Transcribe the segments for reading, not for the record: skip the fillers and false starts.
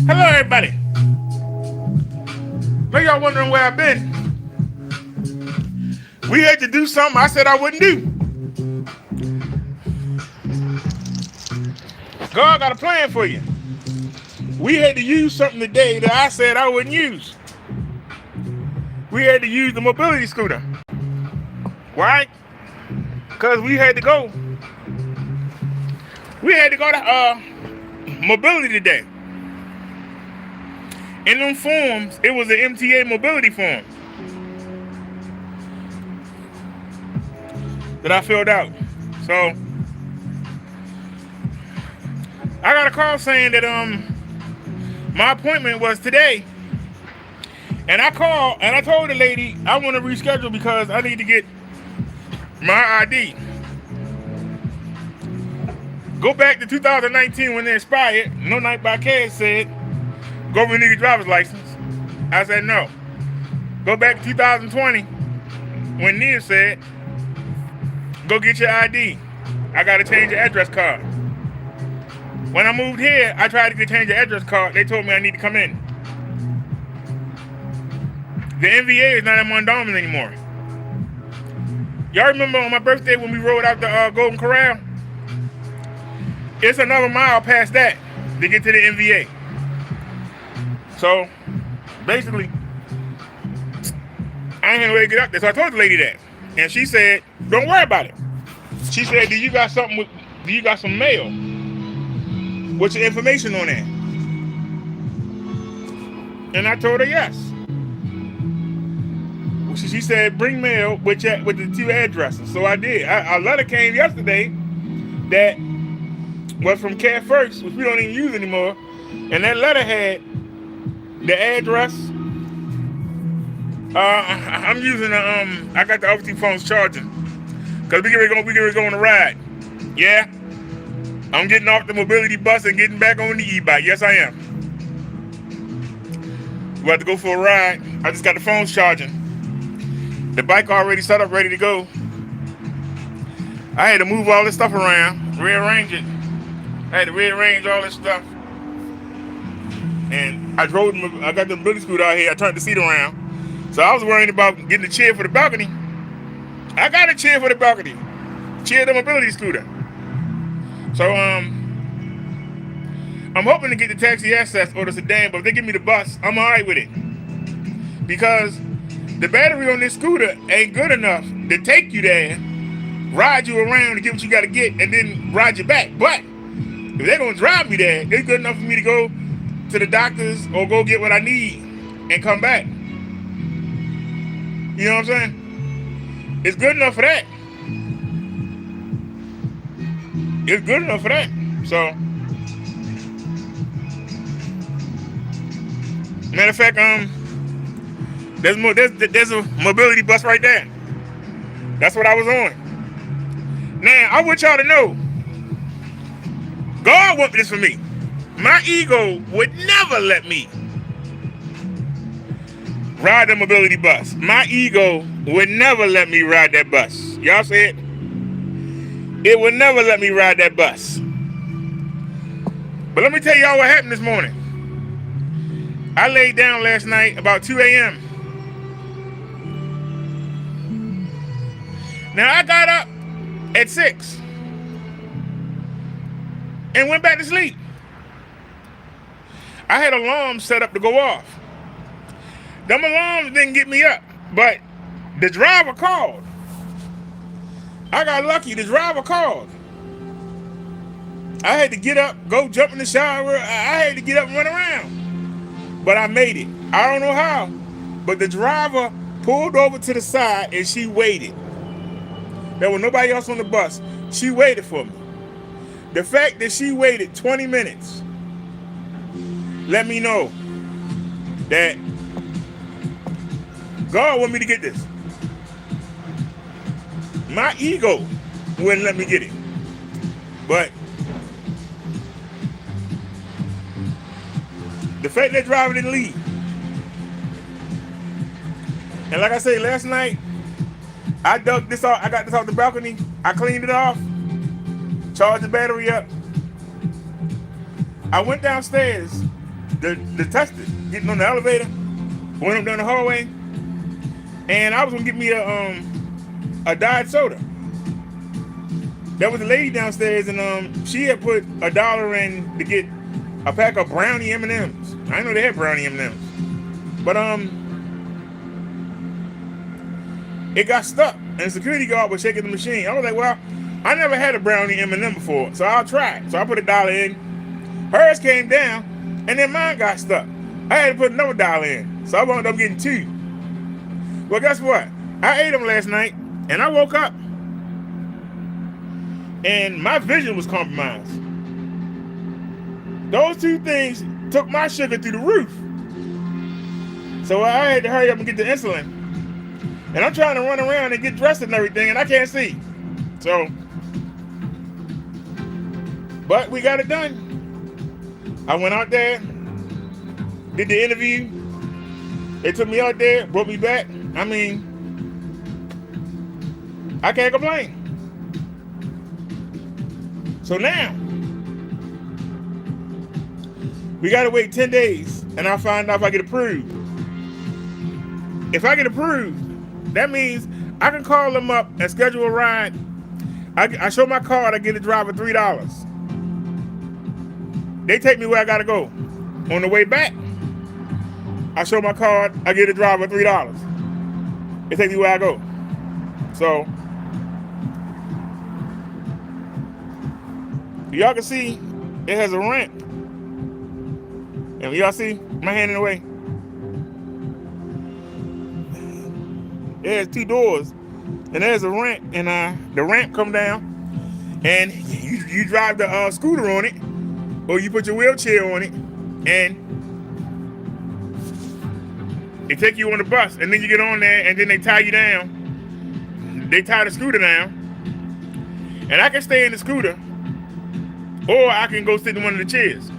Hello, everybody. Maybe y'all wondering where I've been. We had to do something I said I wouldn't do. God got a plan for you. We had to use something today that I said I wouldn't use. We had to use the mobility scooter. Why? Because we had to go. We had to go to mobility today. In them forms, it was an MTA mobility form that I filled out. So I got a call saying that my appointment was today. And I called and I told the lady I want to reschedule because I need to get my ID. Go back to 2019 when it expired. No Night by Cash said, go renew your driver's license. I said no. Go back to 2020 when Nia said, go get your ID. I got to change your address card. When I moved here, I tried to change the address card. They told me I need to come in. The NVA is not at Mondawmin anymore. Y'all remember on my birthday when we rode out the Golden Corral? It's another mile past that to get to the NVA. So, basically, I ain't had no way to get up there. So I told the lady that. And she said, don't worry about it. She said, do you got some mail with your information on that? And I told her yes. She said, bring mail with the two addresses. So I did. A letter came yesterday that was from Cat First, which we don't even use anymore. And that letter had the address. I'm using I got the overseas phones charging. Because we get ready to go on a ride. Yeah. I'm getting off the mobility bus and getting back on the e-bike. Yes, I am. We have to go for a ride. I just got the phones charging. The bike already set up, ready to go. I had to move all this stuff around, rearrange it. I had to rearrange all this stuff. And I got the mobility scooter out here. I turned the seat around. So I was worrying about getting a chair for the balcony. I got a chair for the balcony. Chair the mobility scooter. So I'm hoping to get the taxi access or the sedan, but if they give me the bus, I'm alright with it. Because the battery on this scooter ain't good enough to take you there, ride you around to get what you got to get, and then ride you back. But if they're going to drive me there, it's good enough for me to go to the doctor's or go get what I need and come back. You know what I'm saying? It's good enough for that. It's good enough for that. So, matter of fact, there's a mobility bus right there. That's what I was on. Now, I want y'all to know, God wanted this for me. My ego would never let me ride the mobility bus. My ego would never let me ride that bus. Y'all say it? It would never let me ride that bus. But let me tell y'all what happened this morning. I laid down last night about 2 a.m. Now I got up at 6 and went back to sleep. I had alarms set up to go off. Them alarms didn't get me up, but the driver called. I got lucky, the driver called. I had to get up, go jump in the shower. I had to get up and run around. But I made it. I don't know how, but the driver pulled over to the side and she waited. There was nobody else on the bus. She waited for me. The fact that she waited 20 minutes let me know that God want me to get this. My ego wouldn't let me get it. But the fact that driver didn't leave. And like I said last night, I dug this off. I got this off the balcony. I cleaned it off, charged the battery up. I went downstairs the tester, getting on the elevator, went up down the hallway, and I was gonna get me a diet soda. There was a lady downstairs, and she had put $1 in to get a pack of brownie M&Ms. I didn't know they had brownie M&Ms, but it got stuck, and the security guard was shaking the machine. I was like, well, I never had a brownie M&M before, so I'll try it. So I put $1 in. Hers came down, and then mine got stuck. I had to put another $1 in, so I wound up getting 2. Well, guess what? I ate them last night, and I woke up, and my vision was compromised. Those 2 things took my sugar through the roof. So I had to hurry up and get the insulin. And I'm trying to run around and get dressed and everything, and I can't see. So, but we got it done. I went out there, did the interview. They took me out there, brought me back. I mean, I can't complain. So now, we gotta wait 10 days, and I'll find out if I get approved. If I get approved, that means I can call them up and schedule a ride. I show my card, I get the driver $3. They take me where I gotta go. On the way back, I show my card, I get the driver $3. They take me where I go. So, y'all can see it has a ramp. And y'all see my hand in the way? It has 2 doors, and there's a ramp, and the ramp come down, and you drive the scooter on it, or you put your wheelchair on it, and they take you on the bus, and then you get on there, and then they tie you down. They tie the scooter down, and I can stay in the scooter, or I can go sit in one of the chairs.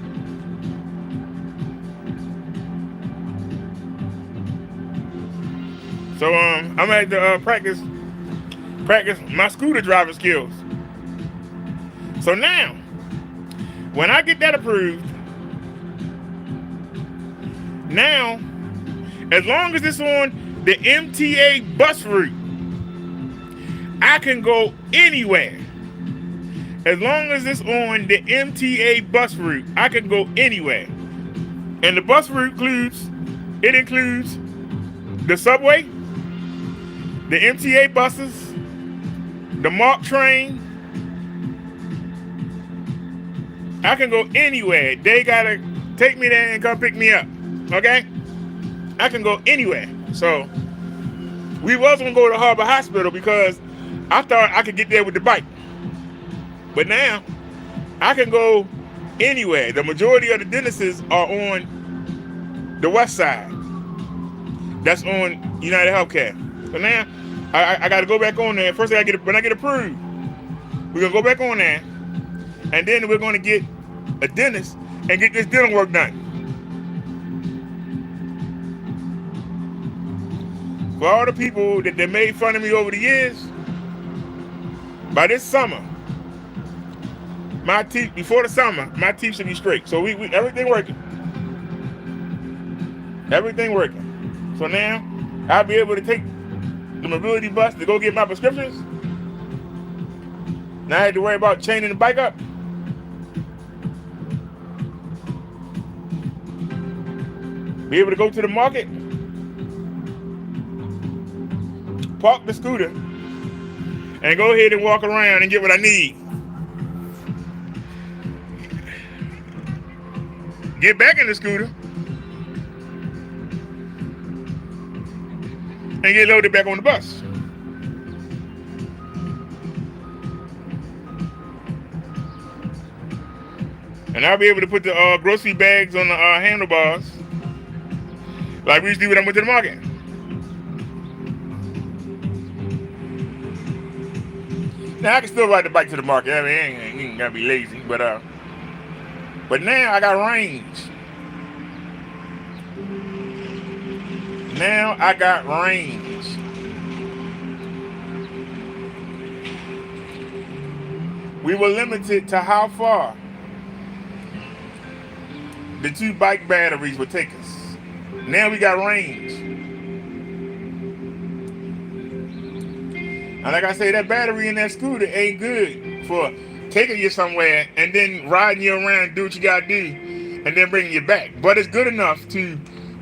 So I'm gonna have to practice my scooter driving skills. So now, when I get that approved, now, as long as it's on the MTA bus route, I can go anywhere. As long as it's on the MTA bus route, I can go anywhere. And the bus route includes the subway, the MTA buses, the MARC train. I can go anywhere. They gotta take me there and come pick me up. Okay? I can go anywhere. So we was gonna go to Harbor Hospital because I thought I could get there with the bike. But now I can go anywhere. The majority of the dentists are on the west side. That's on United Healthcare. So now I got to go back on there. First, when I get approved, we're gonna go back on there, and then we're gonna get a dentist and get this dental work done. For all the people that made fun of me over the years, by this summer, my teeth before the summer, my teeth should be straight. So we everything working. Everything working. So now I'll be able to take the mobility bus to go get my prescriptions. Now I had to worry about chaining the bike up. Be able to go to the market, park the scooter, and go ahead and walk around and get what I need. Get back in the scooter and get loaded back on the bus. And I'll be able to put the grocery bags on the handlebars like we used to do when I went to the market. Now I can still ride the bike to the market. I mean, I ain't gotta be lazy, but now I got range. Now I got range. We were limited to how far the 2 bike batteries would take us. Now we got range. And like I say, that battery in that scooter ain't good for taking you somewhere and then riding you around, do what you gotta do, and then bringing you back. But it's good enough to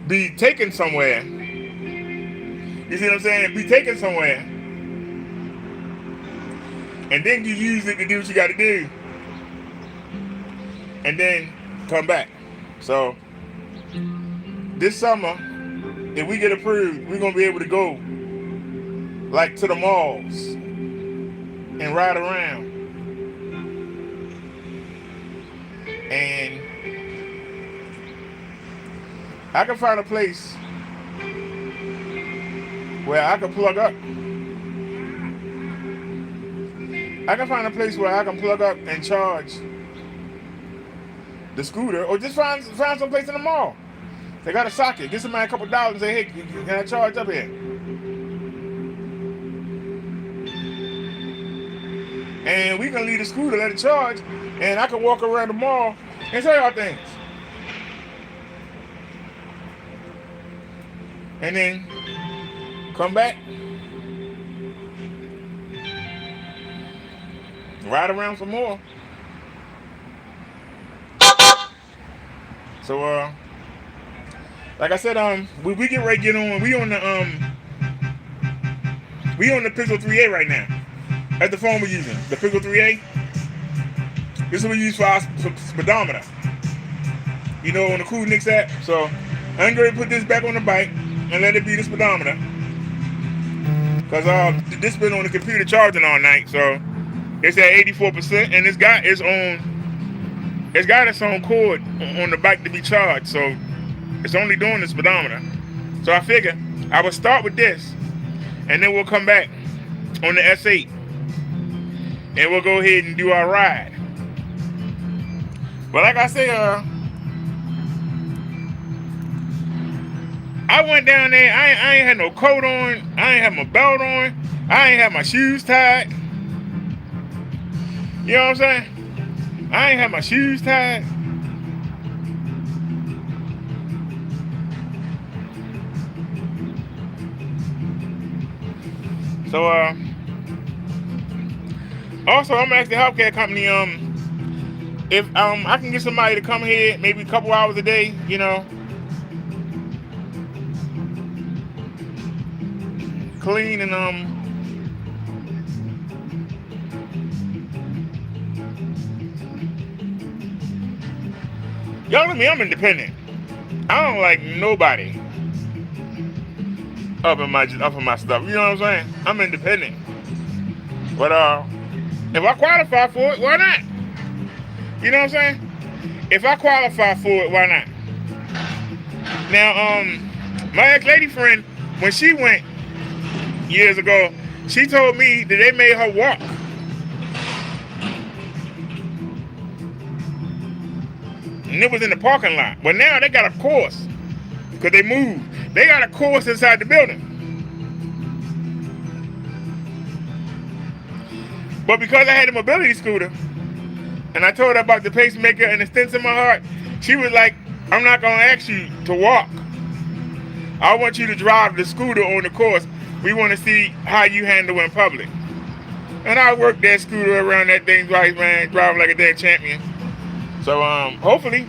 be taken somewhere. You see what I'm saying? Be taken somewhere. And then you use it to do what you gotta do. And then come back. So this summer, if we get approved, we're gonna be able to go like to the malls and ride around. And I can find a place where I can plug up. I can find a place where I can plug up and charge the scooter, or just find some place in the mall. They got a socket. Get somebody a couple dollars and say, hey, can I charge up here? And we can leave the scooter, let it charge, and I can walk around the mall and show y'all things. And then come back, ride around some more. So like I said, we get ready to get on. We on the Pixel 3a right now. That's the phone we're using, the Pixel 3a. This is what we use for our speedometer. You know, on the Cool Nicks app. So I'm going to put this back on the bike and let it be the speedometer. Because this been on the computer charging all night, so it's at 84%, and it's got its own cord on the bike to be charged, so it's only doing the speedometer. So I figure I would start with this, and then we'll come back on the S8, and we'll go ahead and do our ride. But like I say, I went down there, I ain't had no coat on, I ain't had my belt on, I ain't had my shoes tied. You know what I'm saying? I ain't had my shoes tied. So also I'm asking the healthcare company if I can get somebody to come here maybe a couple hours a day, you know, clean and y'all know me, I'm independent. I don't like nobody up in my stuff. You know what I'm saying? I'm independent. But if I qualify for it, why not? You know what I'm saying? If I qualify for it, why not? Now, my ex-lady friend, when she went years ago, she told me that they made her walk. And it was in the parking lot. But now they got a course, because they moved. They got a course inside the building. But because I had a mobility scooter, and I told her about the pacemaker and the stents in my heart, she was like, I'm not going to ask you to walk. I want you to drive the scooter on the course. We want to see how you handle in public. And I worked that scooter around that thing twice, man, driving like a dead champion. So hopefully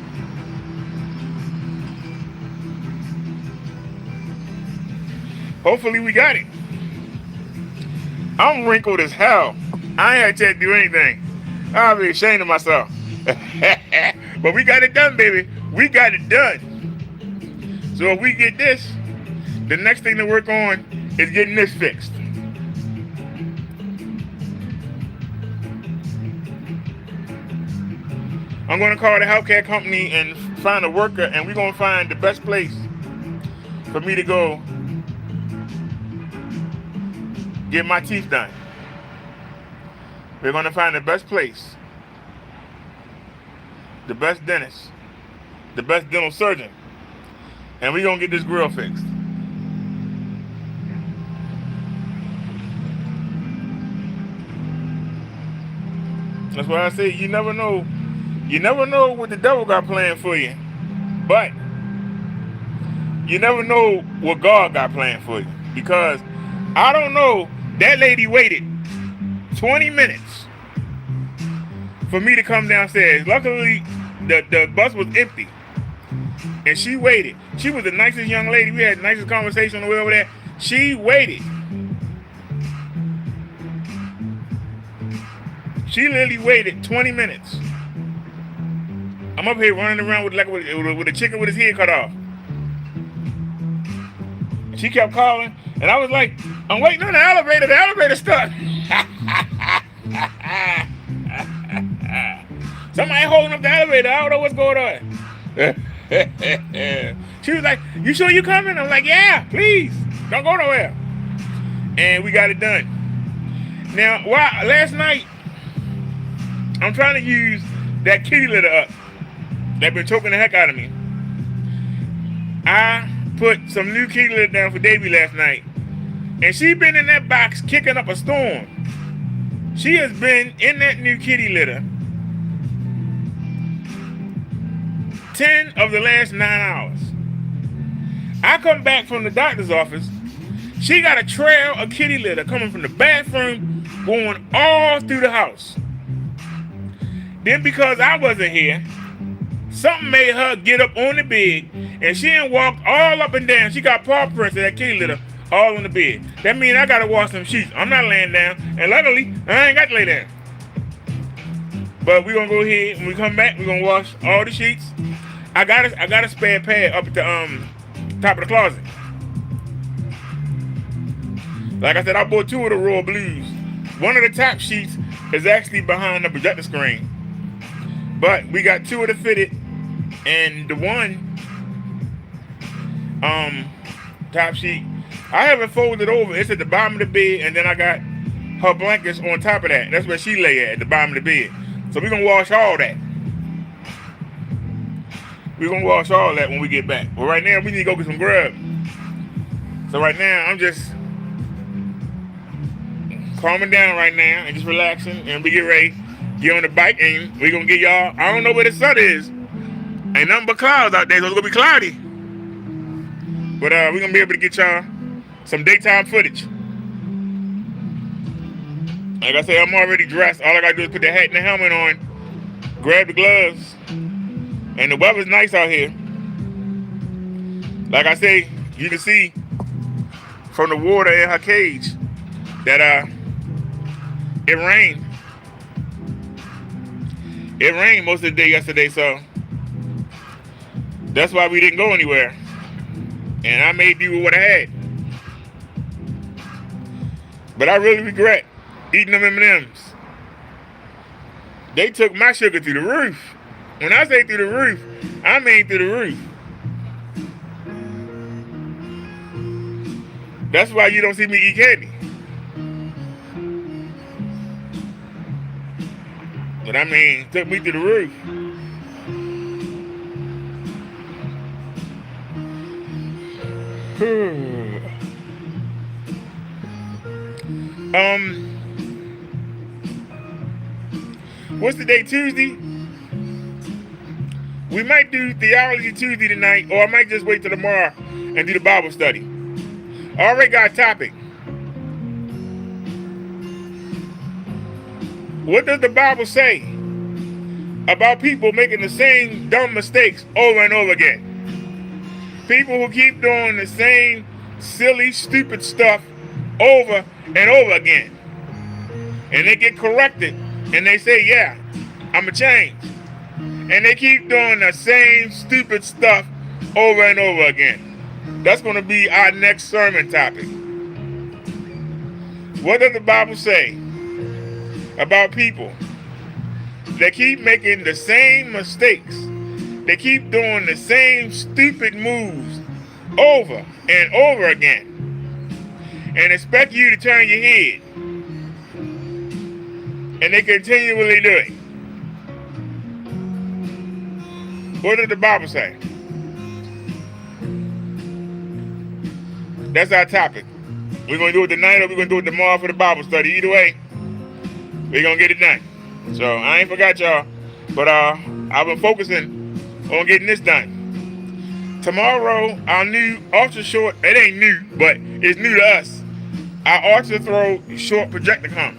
we got it. I'm wrinkled as hell. I ain't had to do anything. I'll be ashamed of myself. But we got it done, baby. We got it done. So if we get this, the next thing to work on is getting this fixed. I'm going to call the healthcare company and find a worker, and we're going to find the best place for me to go get my teeth done. We're going to find the best place, the best dentist, the best dental surgeon, and we're going to get this grill fixed. That's why I say you never know what the devil got planned for you. But you never know what God got planned for you. Because I don't know, that lady waited 20 minutes for me to come downstairs. Luckily, the bus was empty. And she waited. She was the nicest young lady. We had the nicest conversation on the way over there. She waited. She literally waited 20 minutes. I'm up here running around with a chicken with his head cut off. She kept calling, and I was like, I'm waiting on the elevator. The elevator stuck. Somebody holding up the elevator. I don't know what's going on. She was like, you sure you coming? I'm like, yeah, please. Don't go nowhere. And we got it done. Now, last night, I'm trying to use that kitty litter up that been choking the heck out of me. I put some new kitty litter down for Davy last night, and she been in that box kicking up a storm. She has been in that new kitty litter 10 of the last 9 hours. I come back from the doctor's office. She got a trail of kitty litter coming from the bathroom going all through the house. Then because I wasn't here, something made her get up on the bed, and she done walked all up and down. She got paw prints of that kitty litter all on the bed. That means I gotta wash some sheets. I'm not laying down, and luckily I ain't got to lay down. But we're gonna go ahead, when we come back, we're gonna wash all the sheets. I got a spare pad up at the top of the closet. Like I said, I bought 2 of the Royal Blues. One of the top sheets is actually behind the projector screen. But we got 2 of the fitted, and the one top sheet, I haven't folded over. It's at the bottom of the bed, and then I got her blankets on top of that. That's where she lay at the bottom of the bed. So we're gonna wash all that. We're gonna wash all that when we get back. But right now we need to go get some grub. So right now I'm just calming down right now and just relaxing, and we get ready, get on the bike, and we're gonna get y'all. I don't know where the sun is. Ain't nothing but clouds out there, so it's gonna be cloudy. But we're gonna be able to get y'all some daytime footage. Like I said, I'm already dressed. All I gotta do is put the hat and the helmet on, grab the gloves, and the weather's nice out here. Like I say, you can see from the water in her cage that it rained. It rained most of the day yesterday, so that's why we didn't go anywhere. And I made do with what I had. But I really regret eating them M&Ms. They took my sugar through the roof. When I say through the roof, I mean through the roof. That's why you don't see me eat candy. But I mean, took me through the roof. What's the day? Tuesday? We might do Theology Tuesday tonight, or I might just wait till tomorrow and do the Bible study. I already got a topic. What does the Bible say about people making the same dumb mistakes over and over again? People who keep doing the same silly, stupid stuff over and over again. And they get corrected and they say, yeah, I'm a change. And they keep doing the same stupid stuff over and over again. That's going to be our next sermon topic. What does the Bible say about people that keep making the same mistakes? They keep doing the same stupid moves over and over again and expect you to turn your head. And they continually do it. What does the Bible say? That's our topic. We're going to do it tonight, or we're going to do it tomorrow for the Bible study. Either way, we're going to get it done. So I ain't forgot y'all, but I've been focusing on getting this done. Tomorrow, our new ultra short, it ain't new, but it's new to us. Our ultra throw short projector come.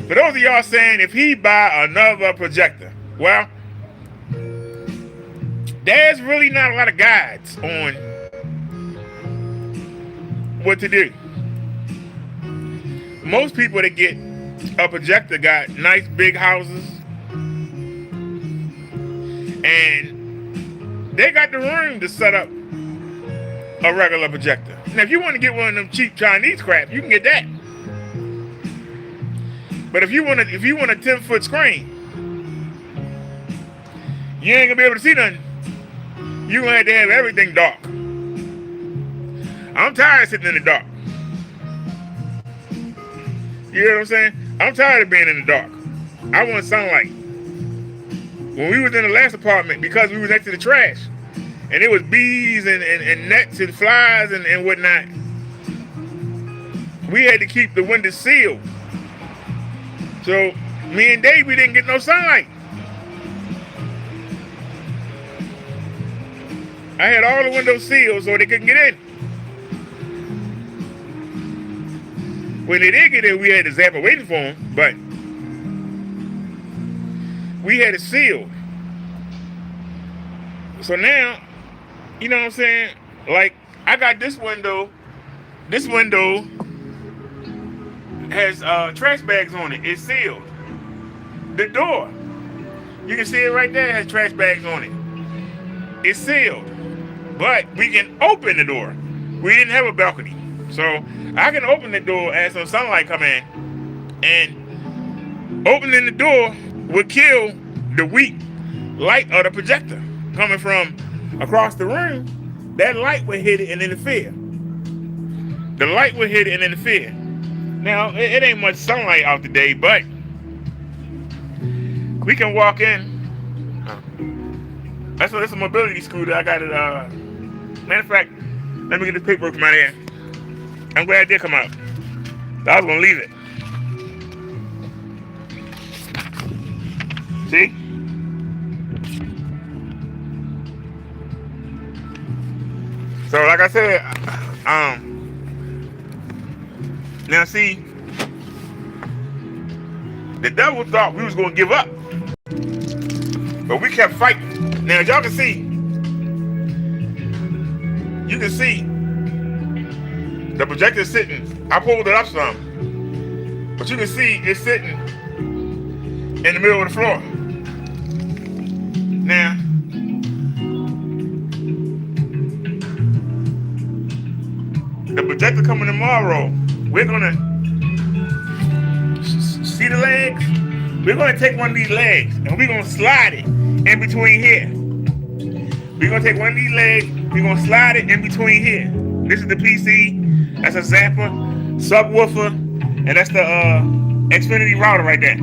For those of y'all saying, if he buy another projector, well, there's really not a lot of guides on what to do. Most people that get a projector got nice big houses, and they got the room to set up a regular projector. Now, if you want to get one of them cheap Chinese crap, you can get that. But if you want a 10-foot screen, you ain't gonna be able to see nothing. You gonna have to have everything dark. I'm tired of sitting in the dark. You know what I'm saying? I'm tired of being in the dark. I want sunlight. When we was in the last apartment, because we was next to the trash, and it was bees and nets and flies and whatnot, we had to keep the windows sealed. So me and Dave, we didn't get no sunlight. I had all the windows sealed so they couldn't get in. When they did get in, we had to zap it waiting for them, but we had it sealed. So now, you know what I'm saying? Like, I got this window. This window has trash bags on it. It's sealed. The door, you can see it right there, it has trash bags on it. It's sealed. But we can open the door. We didn't have a balcony. So I can open the door as some sunlight come in. And opening the door would kill the weak light of the projector coming from across the room. That light would hit it and interfere. The light would hit it and interfere. Now, it ain't much sunlight out today, but we can walk in. That's a mobility scooter. I got it. Matter of fact, let me get this paperwork from out here. I'm glad it did come out. I was gonna leave it. See? So, like I said, now see, the devil thought we was gonna give up, but we kept fighting. Now, as y'all can see, you can see the projector sitting. I pulled it up some, but you can see it's sitting in the middle of the floor. Now, the projector coming tomorrow, we're gonna see the legs. We're gonna take one of these legs and we're gonna slide it in between here. We're gonna take one of these legs, we're gonna slide it in between here. This is the PC, that's a zapper, subwoofer, and that's the Xfinity router right there.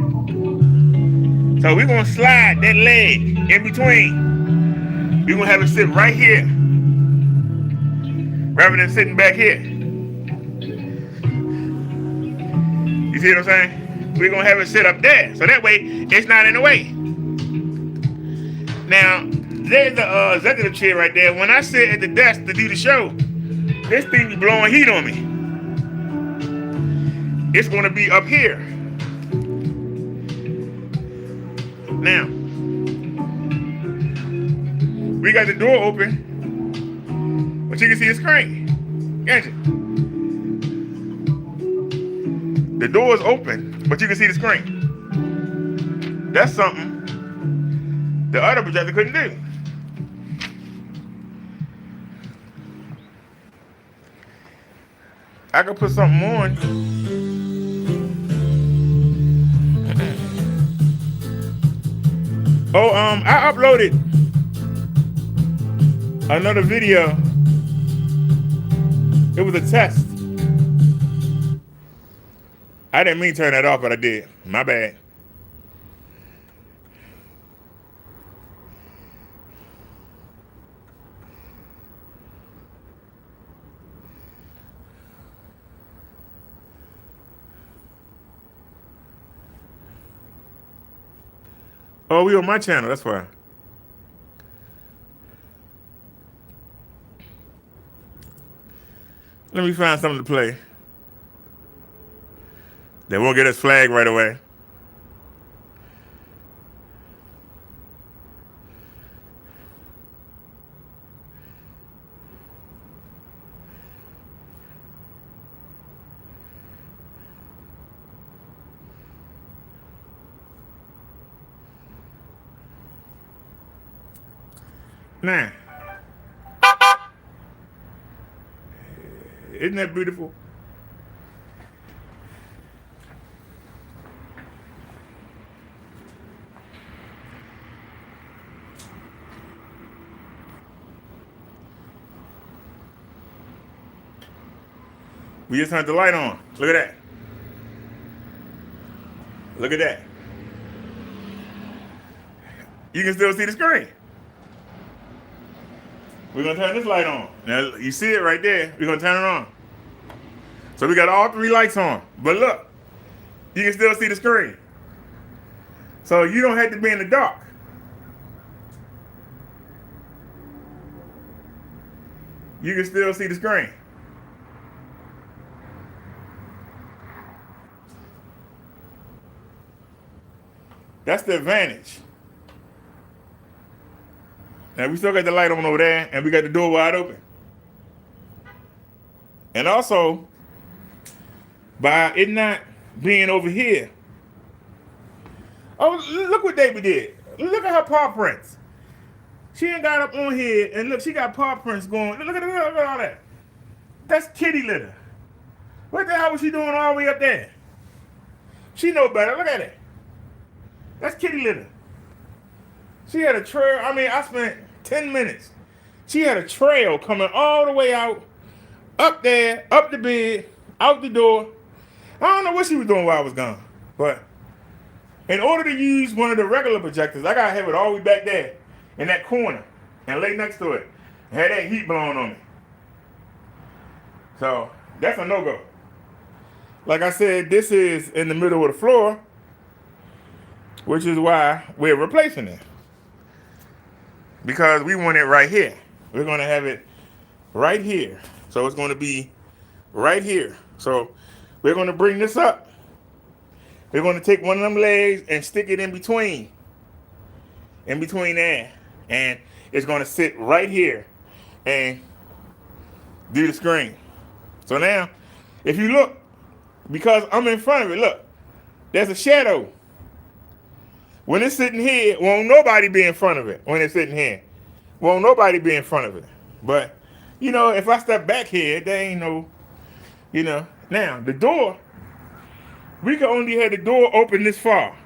So we're gonna slide that leg in between. We're gonna have it sit right here, rather than sitting back here. You see what I'm saying? We're gonna have it sit up there, so that way it's not in the way. Now, there's the executive chair right there. When I sit at the desk to do the show, this thing be blowing heat on me. It's gonna be up here. Now, we got the door open, but you can see the screen. Can't you? The door is open, but you can see the screen. That's something the other projector couldn't do. I could put something on. Oh, I uploaded another video. It was a test. I didn't mean to turn that off, but I did. My bad. Oh, we on my channel, that's why. Let me find something to play. They won't get us flagged right away. Now, isn't that beautiful? We just turned the light on. Look at that. Look at that. You can still see the screen. We're going to turn this light on. Now, you see it right there. We're going to turn it on. So we got all 3 lights on. But look, you can still see the screen. So you don't have to be in the dark. You can still see the screen. That's the advantage. Now we still got the light on over there, and we got the door wide open. And also, by it not being over here. Oh, look what David did. Look at her paw prints. She ain't got up on here, and look, she got paw prints going. Look at all that. That's kitty litter. What the hell was she doing all the way up there? She know better. Look at it. That's kitty litter. She had a trail. I mean, I spent 10 minutes. She had a trail coming all the way out, up there, up the bed, out the door. I don't know what she was doing while I was gone. But in order to use one of the regular projectors, I got to have it all the way back there in that corner and lay next to it and have that heat blowing on me. So that's a no-go. Like I said, this is in the middle of the floor, which is why we're replacing it. Because we want it right here. We're going to have it right here. So it's going to be right here. So we're going to bring this up. We're going to take one of them legs and stick it in between there. And it's going to sit right here and do the screen. So now, if you look, because I'm in front of it, look, there's a shadow. When it's sitting here, won't nobody be in front of it. When it's sitting here, won't nobody be in front of it. But, you know, if I step back here, there ain't no, you know. Now, the door, we can only have the door open this far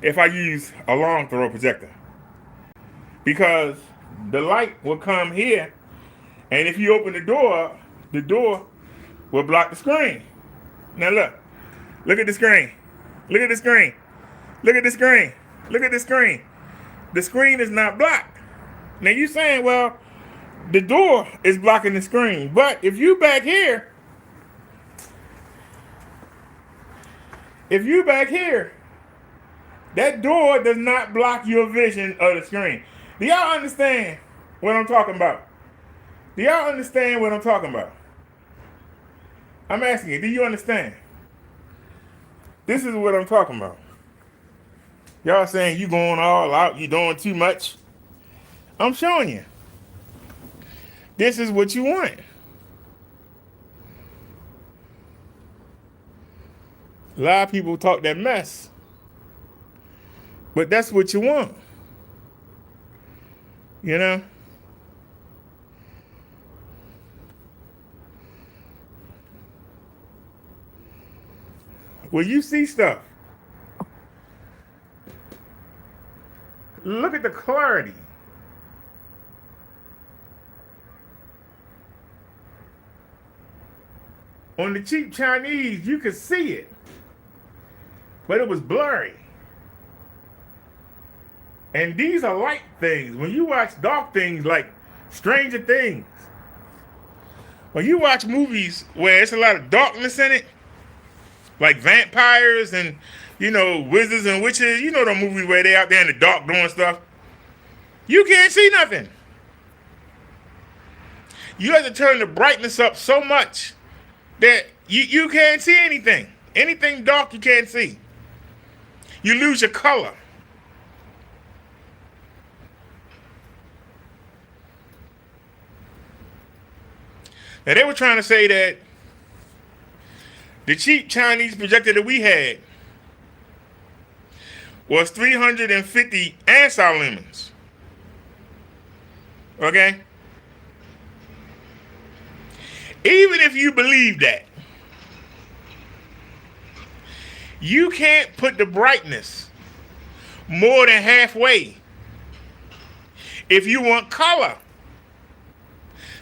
if I use a long throw projector. Because the light will come here, and if you open the door will block the screen. Now look at the screen. Look at the screen. Look at the screen. Look at the screen. The screen is not blocked. Now you saying, well, the door is blocking the screen. But if you back here, that door does not block your vision of the screen. Do y'all understand what I'm talking about? Do y'all understand what I'm talking about? I'm asking you, do you understand? This is what I'm talking about. Y'all saying you going all out, you doing too much. I'm showing you. This is what you want. A lot of people talk that mess. But that's what you want. You know? Well, you see stuff. Look at the clarity. On the cheap Chinese, you could see it, but it was blurry. And these are light things. When you watch dark things like Stranger Things, when you watch movies where it's a lot of darkness in it, like vampires and, you know, wizards and witches, you know the movies where they out there in the dark doing stuff, you can't see nothing. You have to turn the brightness up so much that you can't see anything. Anything dark you can't see. You lose your color. Now they were trying to say that the cheap Chinese projector that we had was 350 ANSI lumens. Okay? Even if you believe that, you can't put the brightness more than halfway if you want color.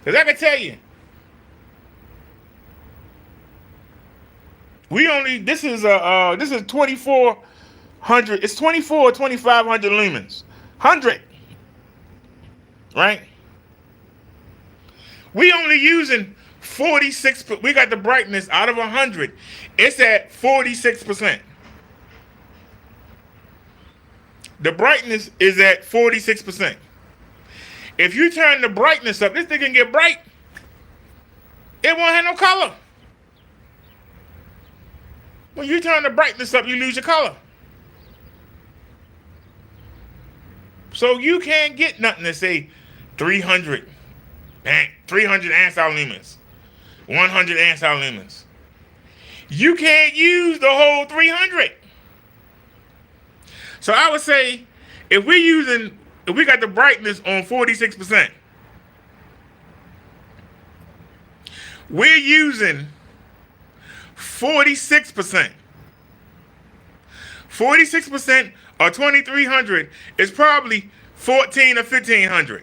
Because I can tell you, this is 2400, it's 24 or 2500 lumens. 100. Right? We only using 46, we got the brightness out of 100. It's at 46%. The brightness is at 46%. If you turn the brightness up, this thing can get bright. It won't have no color. When you turn the brightness up, you lose your color. So you can't get nothing to say 300 ANSI lumens, 100 ANSI lumens. You can't use the whole 300. So I would say if we got the brightness on 46%, we're using 46%. 46% of 2300 is probably 14 or 1500.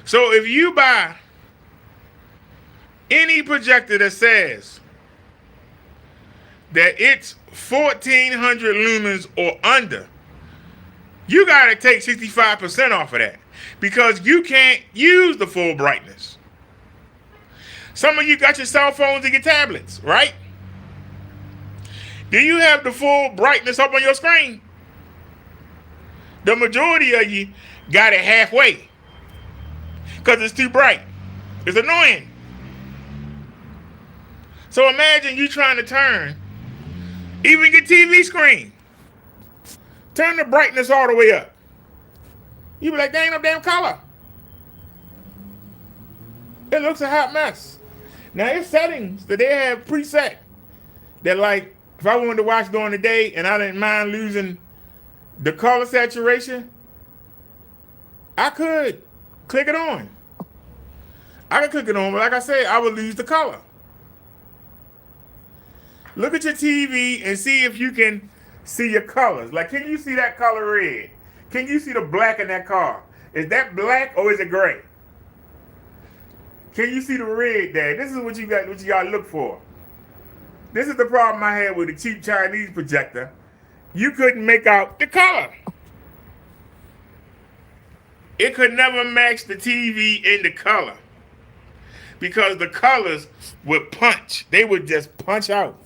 So if you buy any projector that says that it's 1400 lumens or under, you gotta take 65% off of that because you can't use the full brightness. Some of you got your cell phones and your tablets, right? Do you have the full brightness up on your screen? The majority of you got it halfway because it's too bright. It's annoying. So imagine you trying to turn even your TV screen. Turn the brightness all the way up. You be like, there ain't no damn color. It looks a hot mess. Now, there's settings that they have preset that, like, if I wanted to watch during the day and I didn't mind losing the color saturation, I could click it on. I could click it on, but like I said, I would lose the color. Look at your TV and see if you can see your colors. Like, can you see that color red? Can you see the black in that car? Is that black or is it gray? Can you see the red there? This is what you gotta look for. This is the problem I had with the cheap Chinese projector. You couldn't make out the color. It could never match the TV in the color because the colors would punch. They would just punch out.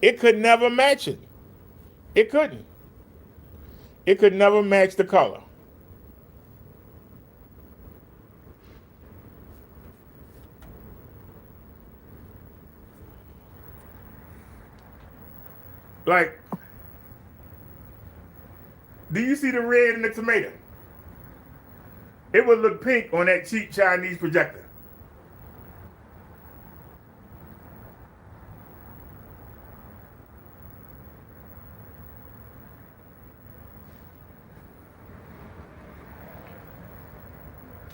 It could never match it. It couldn't. It could never match the color. Like, do you see the red in the tomato? It would look pink on that cheap Chinese projector.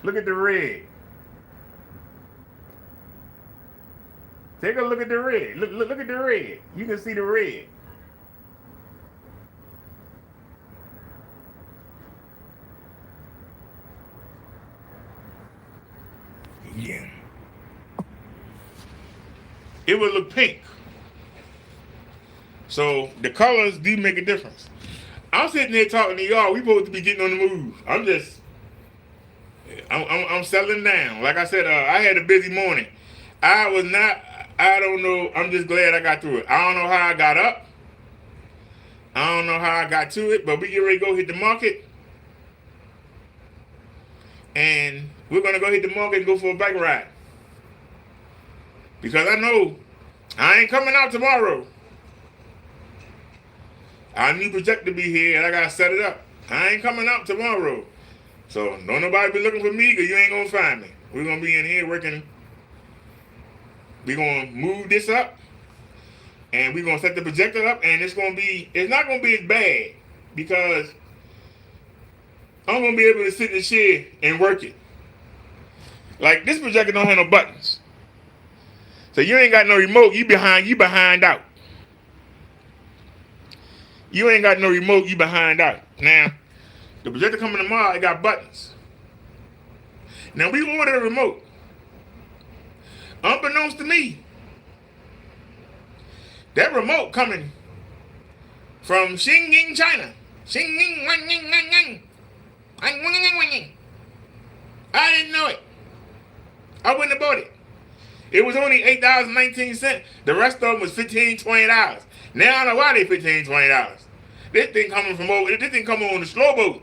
Look at the red. Take a look at the red. Look at the red. You can see the red. Yeah. It would look pink. So the colors do make a difference. I'm sitting here talking to y'all. We supposed to be getting on the move. I'm settling down. Like I said, I had a busy morning. I don't know. I'm just glad I got through it. I don't know how I got up. I don't know how I got to it, but we get ready to go hit the market. and we're gonna go hit the market and go for a bike ride. Because I know I ain't coming out tomorrow. Our new projector be here and I gotta set it up. I ain't coming out tomorrow. So don't nobody be looking for me because you ain't gonna find me. We're gonna be in here working. We're gonna move this up and we're gonna set the projector up, and it's not gonna be as bad because I'm gonna be able to sit in the chair and work it. Like this projector don't have no buttons. So you ain't got no remote, you behind out. You ain't got no remote, you behind out. Now, the projector coming tomorrow, it got buttons. Now we ordered a remote. Unbeknownst to me, that remote coming from Xinjiang, China. Xinjiang, I didn't know it. I wouldn't have bought it. It was only $8.19. The rest of them was $15, $20. Now I don't know why they $15, $20. This thing coming from over. This thing coming on the slow boat.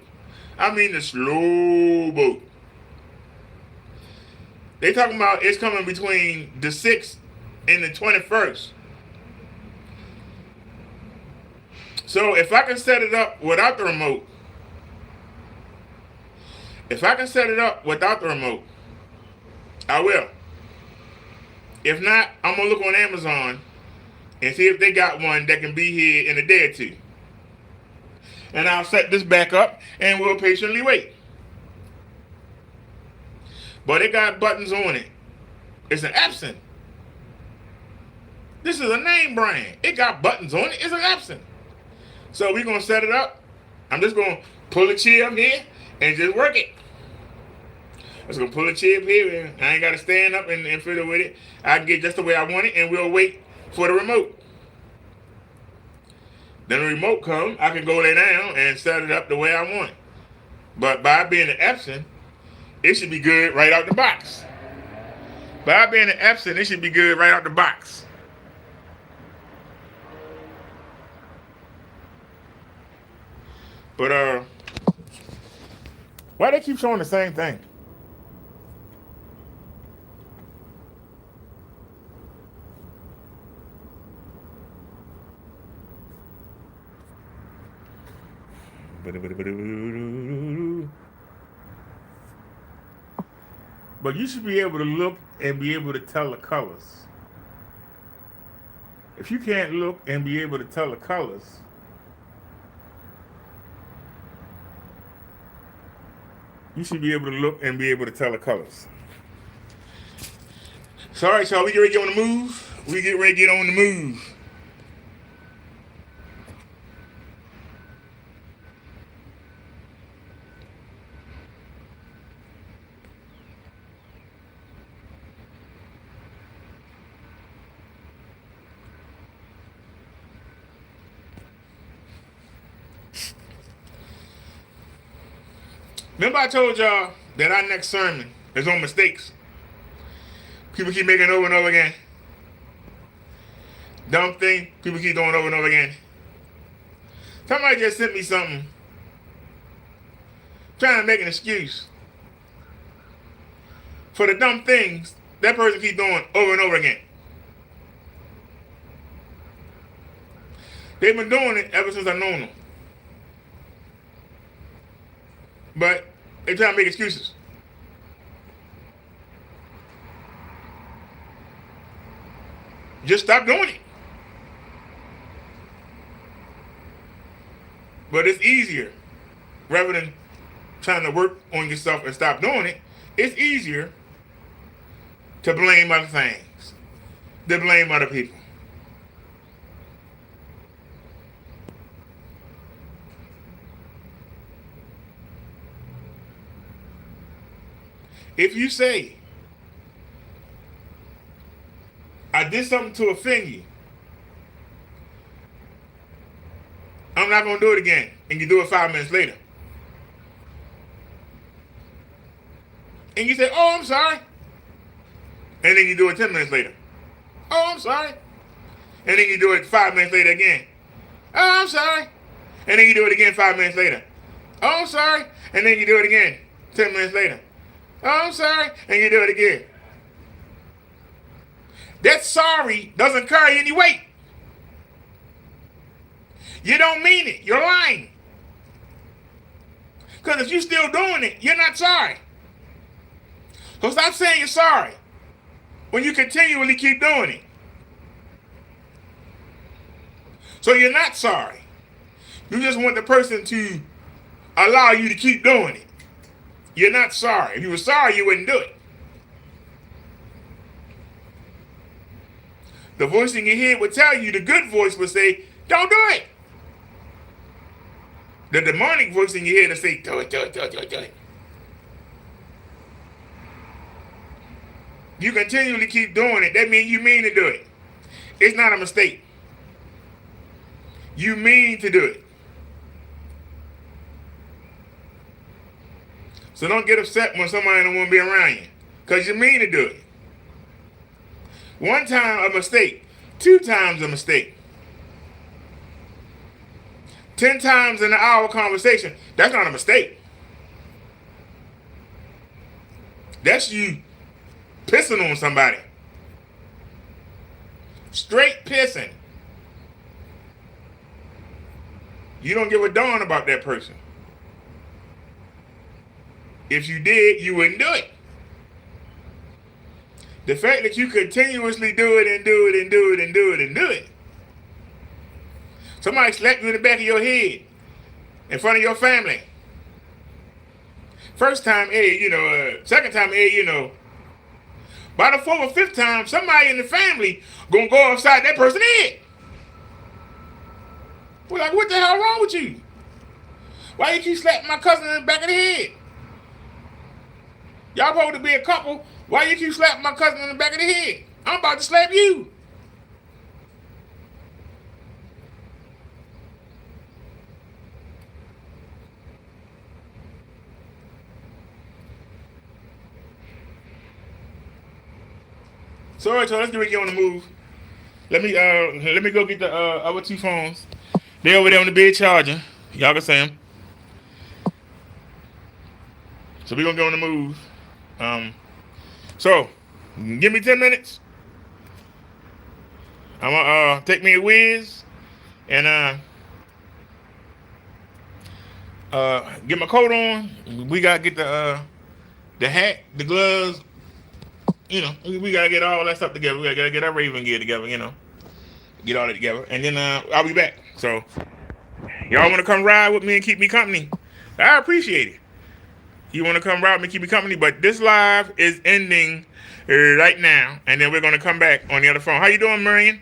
I mean the slow boat. They talking about it's coming between the 6th and the 21st. So if I can set it up without the remote, I will. If not, I'm going to look on Amazon and see if they got one that can be here in a day or two. And I'll set this back up and we'll patiently wait. But it got buttons on it. It's an Epson. This is a name brand. It got buttons on it. It's an Epson. So we're going to set it up. I'm just going to pull a chair up here and just work it. I'm just going to pull a chair up here. I ain't got to stand up and fiddle with it. I can get just the way I want it, and we'll wait for the remote. Then the remote comes, I can go lay down and set it up the way I want it. But by being an Epson, it should be good right out the box. By being an Epson, it should be good right out the box. But why they keep showing the same thing? But you should be able to look and be able to tell the colors. If you can't look and be able to tell the colors, you should be able to look and be able to tell the colors. So, all right, y'all, we get ready to get on the move. We get ready to get on the move. Remember I told y'all that our next sermon is on mistakes. People keep making it over and over again. Dumb thing, people keep doing over and over again. Somebody just sent me something trying to make an excuse for the dumb things that person keep doing over and over again. They've been doing it ever since I've known them. But they try to make excuses. Just stop doing it. But it's easier, rather than trying to work on yourself and stop doing it, it's easier to blame other things, to blame other people. If you say, I did something to offend you, I'm not going to do it again, and you do it 5 minutes later, and you say, oh, I'm sorry, and then you do it 10 minutes later, oh, I'm sorry, and then you do it 5 minutes later again, oh, I'm sorry, and then you do it again 5 minutes later, oh, I'm sorry, and then you do it again 10 minutes later. Oh, I'm sorry. And you do it again. That sorry doesn't carry any weight. You don't mean it. You're lying. Because if you're still doing it, you're not sorry. So stop saying you're sorry when you continually keep doing it. So you're not sorry. You just want the person to allow you to keep doing it. You're not sorry. If you were sorry, you wouldn't do it. The voice in your head would tell you, the good voice would say, don't do it. The demonic voice in your head will say, do it, do it, do it, do it, do it. You continually keep doing it. That means you mean to do it. It's not a mistake. You mean to do it. So don't get upset when somebody don't want to be around you, because you mean to do it. One time a mistake, 2 times a mistake. 10 times in an hour conversation, that's not a mistake. That's you pissing on somebody. Straight pissing. You don't give a darn about that person. If you did, you wouldn't do it. The fact that you continuously do it and do it and do it and do it and do it. Somebody slapped you in the back of your head in front of your family. First time, second time, by the 4th or 5th time, somebody in the family gonna go upside that person's head. We're like, what the hell wrong with you? Why you keep slapping my cousin in the back of the head? Y'all supposed to be a couple. Why you keep slapping my cousin in the back of the head? I'm about to slap you. So let's get on the move. Let me go get the other 2 phones. They over there on the bed charging. Y'all can see them. So we gonna go on the move. So give me 10 minutes. I'm gonna take me a whiz and get my coat on. We gotta get the hat, the gloves. We gotta get all that stuff together. We gotta get our Raven gear together. Get all that together, and then I'll be back. So y'all want to come ride with me and keep me company? I appreciate it. You want to come ride with me, keep me company, but this live is ending right now, and then we're gonna come back on the other phone. How you doing, Marion?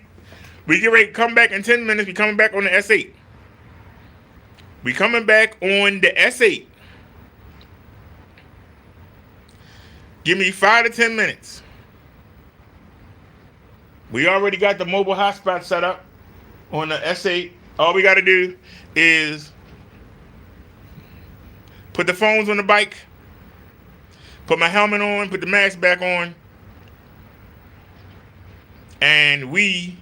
We get ready to come back in 10 minutes. We coming back on the S8. We coming back on the S8. Give me 5 to 10 minutes. We already got the mobile hotspot set up on the S8. All we got to do is put the phones on the bike, put my helmet on, put the mask back on, and we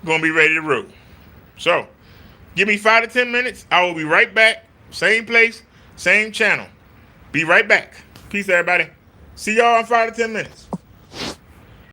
gonna be ready to roll. So, give me 5 to 10 minutes. I will be right back. Same place, same channel. Be right back. Peace, everybody. See y'all in 5 to 10 minutes.